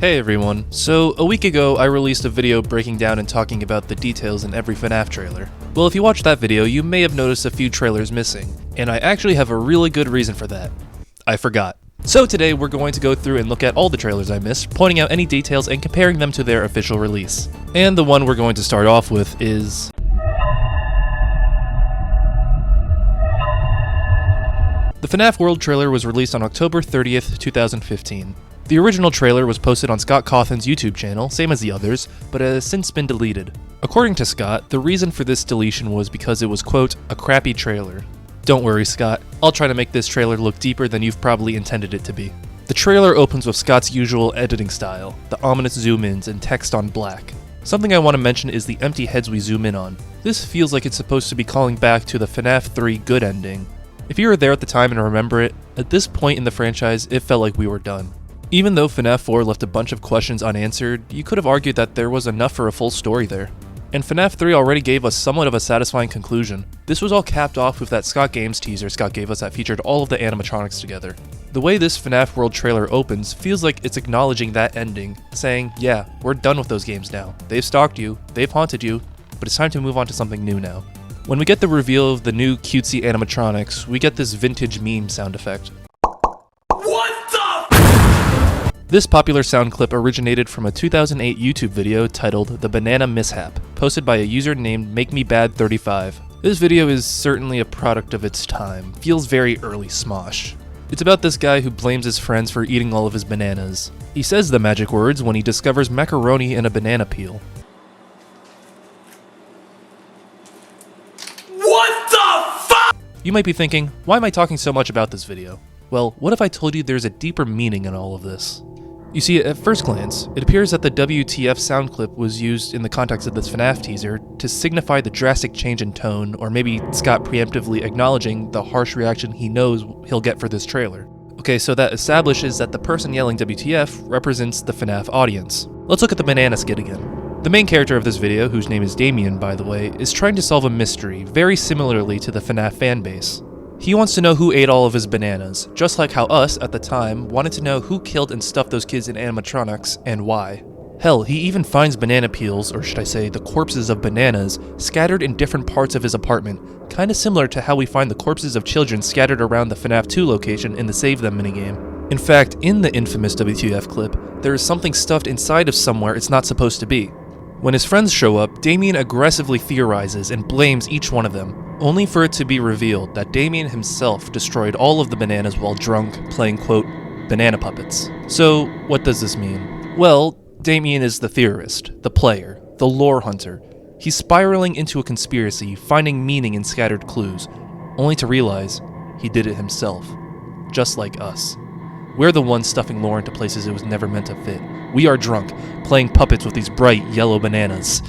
Hey everyone, so a week ago I released a video breaking down and talking about the details in every FNaF trailer. Well, if you watched that video, you may have noticed a few trailers missing, and I actually have a really good reason for that. I forgot. So today we're going to go through and look at all the trailers I missed, pointing out any details and comparing them to their official release. And the one we're going to start off with is the FNaF World trailer was released on October 30th, 2015. The original trailer was posted on Scott Cawthon's YouTube channel, same as the others, but it has since been deleted. According to Scott, the reason for this deletion was because it was, quote, a crappy trailer. Don't worry, Scott, I'll try to make this trailer look deeper than you've probably intended it to be. The trailer opens with Scott's usual editing style, the ominous zoom-ins and text on black. Something I want to mention is the empty heads we zoom in on. This feels like it's supposed to be calling back to the FNaF 3 good ending. If you were there at the time and remember it, at this point in the franchise, it felt like we were done. Even though FNaF 4 left a bunch of questions unanswered, you could have argued that there was enough for a full story there. And FNaF 3 already gave us somewhat of a satisfying conclusion. This was all capped off with that Scott Games teaser Scott gave us that featured all of the animatronics together. The way this FNaF World trailer opens feels like it's acknowledging that ending, saying, yeah, we're done with those games now. They've stalked you, they've haunted you, but it's time to move on to something new now. When we get the reveal of the new cutesy animatronics, we get this vintage meme sound effect. This popular sound clip originated from a 2008 YouTube video titled The Banana Mishap, posted by a user named MakeMeBad35. This video is certainly a product of its time, feels very early Smosh. It's about this guy who blames his friends for eating all of his bananas. He says the magic words when he discovers macaroni in a banana peel. What the fuck? You might be thinking, why am I talking so much about this video? Well, what if I told you there's a deeper meaning in all of this? You see, at first glance, it appears that the WTF sound clip was used in the context of this FNaF teaser to signify the drastic change in tone, or maybe Scott preemptively acknowledging the harsh reaction he knows he'll get for this trailer. Okay, so that establishes that the person yelling WTF represents the FNaF audience. Let's look at the banana skit again. The main character of this video, whose name is Damien by the way, is trying to solve a mystery very similarly to the FNaF fanbase. He wants to know who ate all of his bananas, just like how us, at the time, wanted to know who killed and stuffed those kids in animatronics, and why. Hell, he even finds banana peels, or should I say the corpses of bananas, scattered in different parts of his apartment, kinda similar to how we find the corpses of children scattered around the FNaF 2 location in the Save Them minigame. In fact, in the infamous WTF clip, there is something stuffed inside of somewhere it's not supposed to be. When his friends show up, Damien aggressively theorizes and blames each one of them, only for it to be revealed that Damien himself destroyed all of the bananas while drunk, playing, quote, banana puppets. So, what does this mean? Well, Damien is the theorist, the player, the lore hunter. He's spiraling into a conspiracy, finding meaning in scattered clues, only to realize he did it himself, just like us. We're the ones stuffing lore into places it was never meant to fit. We are drunk, playing puppets with these bright yellow bananas.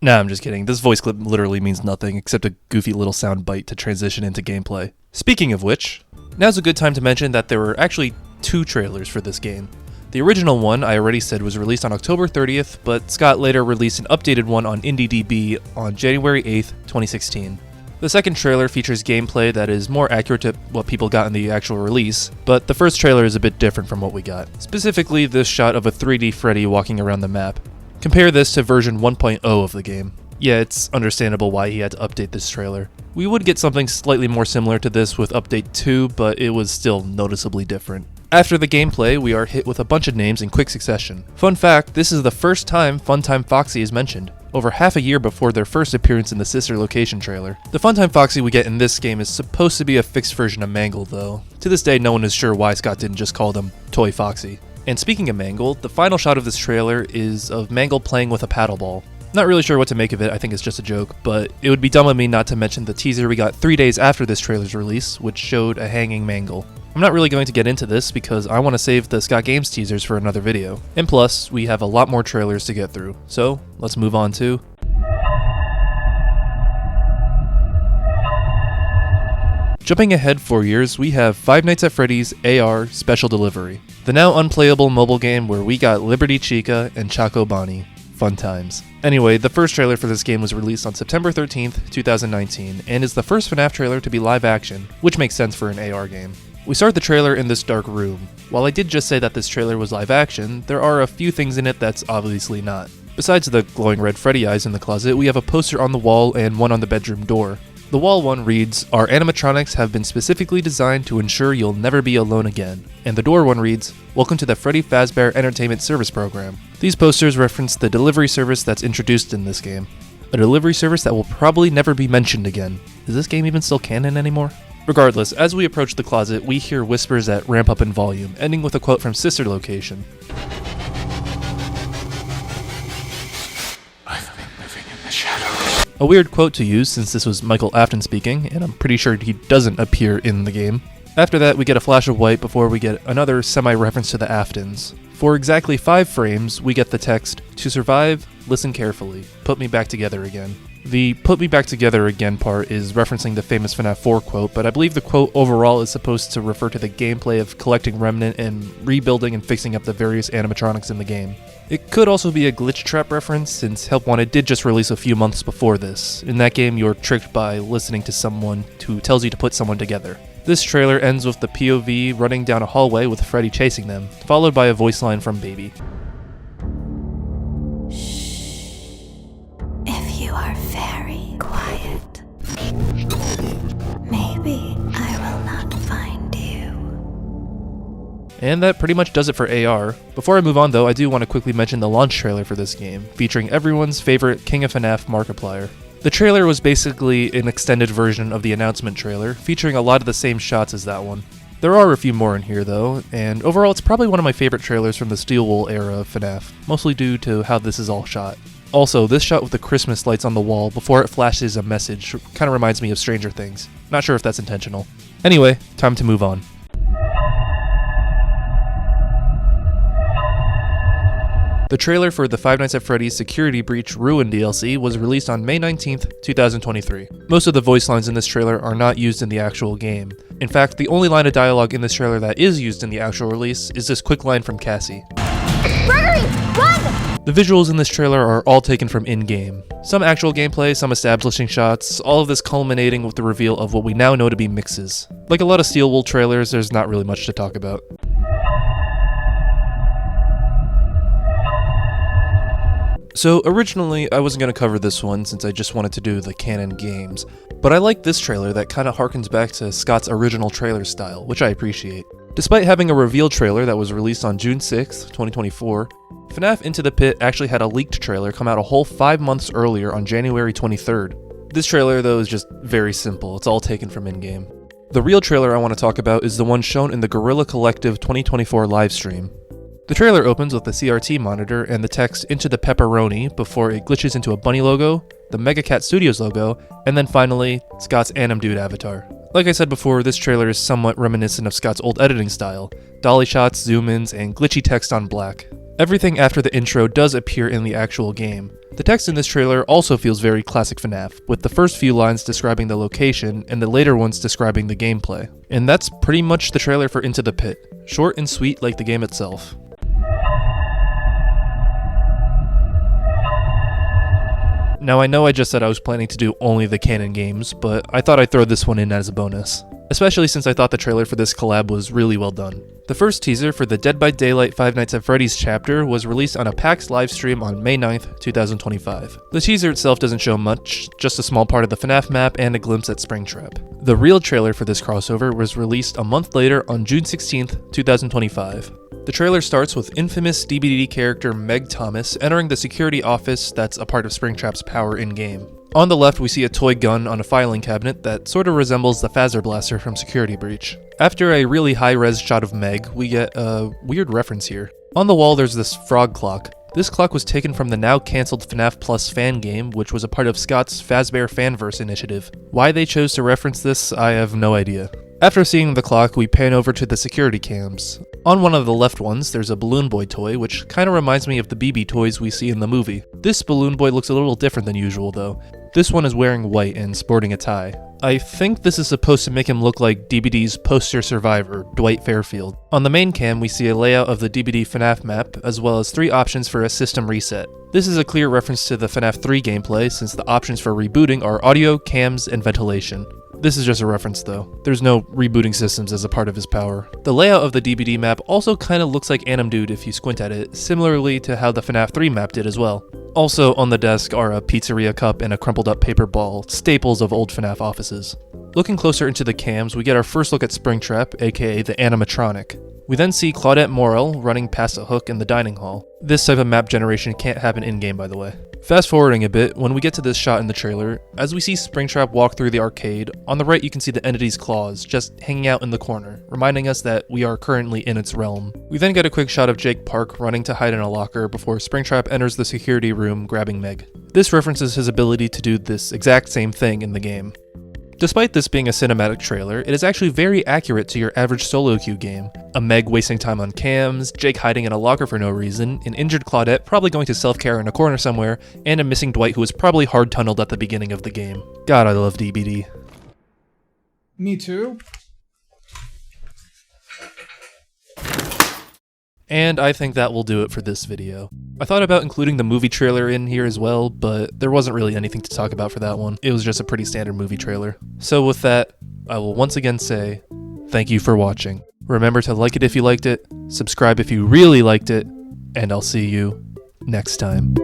Nah, I'm just kidding. This voice clip literally means nothing except a goofy little sound bite to transition into gameplay. Speaking of which, now's a good time to mention that there were actually two trailers for this game. The original one, I already said, was released on October 30th, but Scott later released an updated one on IndieDB on January 8th, 2016. The second trailer features gameplay that is more accurate to what people got in the actual release, but the first trailer is a bit different from what we got. Specifically, this shot of a 3D Freddy walking around the map. Compare this to version 1.0 of the game. Yeah, it's understandable why he had to update this trailer. We would get something slightly more similar to this with Update 2, but it was still noticeably different. After the gameplay, we are hit with a bunch of names in quick succession. Fun fact, this is the first time Funtime Foxy is mentioned, over half a year before their first appearance in the sister location trailer. The Funtime Foxy we get in this game is supposed to be a fixed version of Mangle though. To this day, no one is sure why Scott didn't just call them Toy Foxy. And speaking of Mangle, the final shot of this trailer is of Mangle playing with a paddleball. Not really sure what to make of it, I think it's just a joke, but it would be dumb of me not to mention the teaser we got 3 days after this trailer's release, which showed a hanging Mangle. I'm not really going to get into this because I want to save the Scott Games teasers for another video. And plus, we have a lot more trailers to get through. So, let's move on to jumping ahead 4 years, we have Five Nights at Freddy's AR Special Delivery, the now unplayable mobile game where we got Liberty Chica and Choco Bonnie. Fun times. Anyway, the first trailer for this game was released on September 13th, 2019, and is the first FNaF trailer to be live action, which makes sense for an AR game. We start the trailer in this dark room. While I did just say that this trailer was live action, there are a few things in it that's obviously not. Besides the glowing red Freddy eyes in the closet, we have a poster on the wall and one on the bedroom door. The wall one reads, "Our animatronics have been specifically designed to ensure you'll never be alone again." And the door one reads, "Welcome to the Freddy Fazbear Entertainment Service Program." These posters reference the delivery service that's introduced in this game. A delivery service that will probably never be mentioned again. Is this game even still canon anymore? Regardless, as we approach the closet, we hear whispers that ramp up in volume, ending with a quote from Sister Location. "I've been living in the shadows." A weird quote to use since this was Michael Afton speaking, and I'm pretty sure he doesn't appear in the game. After that, we get a flash of white before we get another semi-reference to the Aftons. For exactly 5 frames, we get the text, "To survive, listen carefully. Put me back together again." The "put me back together again" part is referencing the famous FNaF 4 quote, but I believe the quote overall is supposed to refer to the gameplay of collecting remnant and rebuilding and fixing up the various animatronics in the game. It could also be a glitch trap reference, since Help Wanted did just release a few months before this. In that game, you're tricked by listening to someone who tells you to put someone together. This trailer ends with the POV running down a hallway with Freddy chasing them, followed by a voice line from Baby. If you are very quiet, maybe I will not find you. And that pretty much does it for AR. Before I move on though, I do want to quickly mention the launch trailer for this game, featuring everyone's favorite King of FNaF Markiplier. The trailer was basically an extended version of the announcement trailer, featuring a lot of the same shots as that one. There are a few more in here though, and overall it's probably one of my favorite trailers from the Steel Wool era of FNaF, mostly due to how this is all shot. Also, this shot with the Christmas lights on the wall before it flashes a message kind of reminds me of Stranger Things. Not sure if that's intentional. Anyway, time to move on. The trailer for the Five Nights at Freddy's Security Breach Ruin DLC was released on May 19th, 2023. Most of the voice lines in this trailer are not used in the actual game. In fact, the only line of dialogue in this trailer that is used in the actual release is this quick line from Cassie. Gregory, run! The visuals in this trailer are all taken from in-game. Some actual gameplay, some establishing shots, all of this culminating with the reveal of what we now know to be mixes. Like a lot of Steel Wool trailers, there's not really much to talk about. So originally, I wasn't going to cover this one since I just wanted to do the canon games, but I like this trailer that kind of harkens back to Scott's original trailer style, which I appreciate. Despite having a reveal trailer that was released on June 6th, 2024, FNaF Into the Pit actually had a leaked trailer come out a whole 5 months earlier on January 23rd. This trailer though is just very simple, it's all taken from in-game. The real trailer I want to talk about is the one shown in the Guerrilla Collective 2024 livestream. The trailer opens with the CRT monitor and the text "Into the Pepperoni" before it glitches into a bunny logo, the Mega Cat Studios logo, and then finally, Scott's Anim Dude avatar. Like I said before, this trailer is somewhat reminiscent of Scott's old editing style, dolly shots, zoom-ins, and glitchy text on black. Everything after the intro does appear in the actual game. The text in this trailer also feels very classic FNaF, with the first few lines describing the location and the later ones describing the gameplay. And that's pretty much the trailer for Into the Pit. Short and sweet like the game itself. Now I know I just said I was planning to do only the canon games, but I thought I'd throw this one in as a bonus. Especially since I thought the trailer for this collab was really well done. The first teaser for the Dead by Daylight Five Nights at Freddy's chapter was released on a PAX livestream on May 9th, 2025. The teaser itself doesn't show much, just a small part of the FNaF map and a glimpse at Springtrap. The real trailer for this crossover was released a month later on June 16th, 2025. The trailer starts with infamous DBD character Meg Thomas entering the security office that's a part of Springtrap's power in-game. On the left, we see a toy gun on a filing cabinet that sort of resembles the Phaser Blaster from Security Breach. After a really high-res shot of Meg, we get a weird reference here. On the wall, there's this frog clock. This clock was taken from the now-cancelled FNaF Plus fan game, which was a part of Scott's Fazbear Fanverse initiative. Why they chose to reference this, I have no idea. After seeing the clock, we pan over to the security cams. On one of the left ones, there's a Balloon Boy toy, which kinda reminds me of the BB toys we see in the movie. This Balloon Boy looks a little different than usual though. This one is wearing white and sporting a tie. I think this is supposed to make him look like DBD's poster survivor, Dwight Fairfield. On the main cam, we see a layout of the DBD FNaF map, as well as 3 options for a system reset. This is a clear reference to the FNaF 3 gameplay, since the options for rebooting are audio, cams, and ventilation. This is just a reference though. There's no rebooting systems as a part of his power. The layout of the DBD map also kinda looks like Anim Dude if you squint at it, similarly to how the FNaF 3 map did as well. Also on the desk are a pizzeria cup and a crumpled up paper ball, staples of old FNaF offices. Looking closer into the cams, we get our first look at Springtrap, aka the animatronic. We then see Claudette Morel running past a hook in the dining hall. This type of map generation can't happen in-game, by the way. Fast forwarding a bit, when we get to this shot in the trailer, as we see Springtrap walk through the arcade, on the right you can see the entity's claws just hanging out in the corner, reminding us that we are currently in its realm. We then get a quick shot of Jake Park running to hide in a locker before Springtrap enters the security room grabbing Meg. This references his ability to do this exact same thing in the game. Despite this being a cinematic trailer, it is actually very accurate to your average solo queue game. A Meg wasting time on cams, Jake hiding in a locker for no reason, an injured Claudette probably going to self-care in a corner somewhere, and a missing Dwight who was probably hard-tunneled at the beginning of the game. God, I love DBD. Me too. And I think that will do it for this video. I thought about including the movie trailer in here as well, but there wasn't really anything to talk about for that one. It was just a pretty standard movie trailer. So with that, I will once again say, thank you for watching. Remember to like it if you liked it, subscribe if you really liked it, and I'll see you next time.